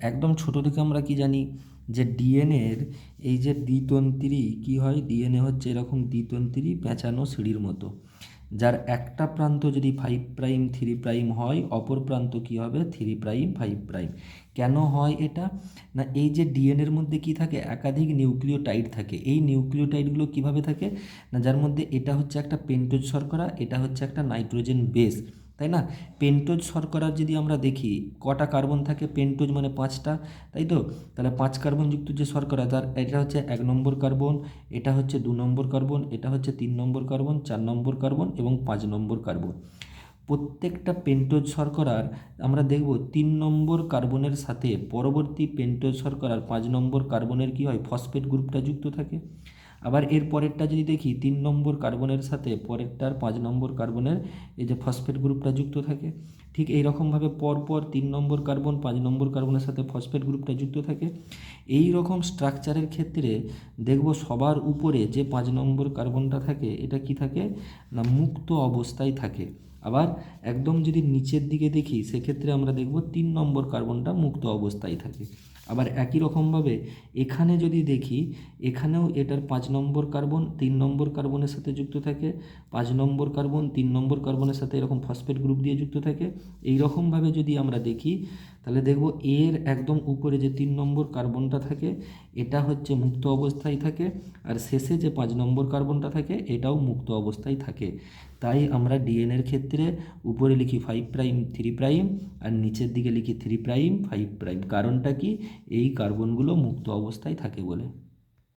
একদম ছোট থেকে আমরা কি জানি যে ডিএনএর এই যে দ্বিতন্ত্রী কি হয়, ডিএনএ হচ্ছে এরকম দ্বিতন্ত্রী পেঁচানো সিঁড়ির মতো, যার একটা প্রান্ত যদি 5'3' হয়, অপর প্রান্ত কি হবে 3'5'। কেন হয় এটা? না এই যে ডিএনএর মধ্যে কি থাকে, একাধিক নিউক্লিওটাইড থাকে। এই নিউক্লিওটাইডগুলো কিভাবে থাকে না, যার মধ্যে এটা হচ্ছে একটা পেন্টোজ শর্করা, এটা হচ্ছে একটা নাইট্রোজেন বেস, তাই না? পেন্টোজ শর্করার যদি আমরা দেখি কটা কার্বন থাকে, পেন্টোজ মানে 5টা, তাই তো? তাহলে 5 কার্বনযুক্ত যে শর্করা, তার এটা হচ্ছে 1 নম্বর কার্বন, এটা হচ্ছে 2 নম্বর কার্বন, এটা হচ্ছে 3 নম্বর কার্বন, 4 নম্বর কার্বন এবং 5 নম্বর কার্বন। প্রত্যেকটা পেন্টোজ শর্করার আমরা দেখব 3 নম্বর কার্বনের সাথে পরবর্তী পেন্টোজ শর্করার 5 নম্বর কার্বনের কি হয়, ফসফেট গ্রুপটা যুক্ত থাকে। আবার এর পরেরটা যদি দেখি 3 নম্বর কার্বনের সাথে পরেরটার 5 নম্বর কার্বনের এই যে ফসফেট গ্রুপটা যুক্ত থাকে। ঠিক এই রকমভাবে পরপর 3 নম্বর কার্বন 5 নম্বর কার্বনের সাথে ফসফেট গ্রুপটা যুক্ত থাকে। এই রকম স্ট্রাকচারের ক্ষেত্রে দেখব সবার উপরে যে 5 নম্বর কার্বনটা থাকে, এটা কি থাকে না মুক্ত অবস্থায় থাকে। আবার একদম যদি নিচের দিকে দেখি সেক্ষেত্রে আমরা দেখব 3 নম্বর কার্বনটা মুক্ত অবস্থায় থাকে। আবার একই রকমভাবে এখানে যদি দেখি, এখানেও এটার 5 নম্বর কার্বন 3 নম্বর কার্বনের সাথে যুক্ত থাকে, 5 নম্বর কার্বন 3 নম্বর কার্বনের সাথে এরকম ফসফেট গ্রুপ দিয়ে যুক্ত থাকে। এই রকমভাবে যদি আমরা দেখি তাহলে দেখব এর একদম উপরে যে 3 নম্বর কার্বনটা থাকে এটা হচ্ছে মুক্ত অবস্থায় থাকে, আর শেষে যে 5 নম্বর কার্বনটা থাকে এটাও মুক্ত অবস্থায় থাকে। তাই আমরা ডিএনএর ক্ষেত্রে উপরে লিখি 5'3', আর নিচের দিকে লিখি 3'5'। কারণটা কি, এই কার্বনগুলো মুক্ত অবস্থায় থাকে বলে।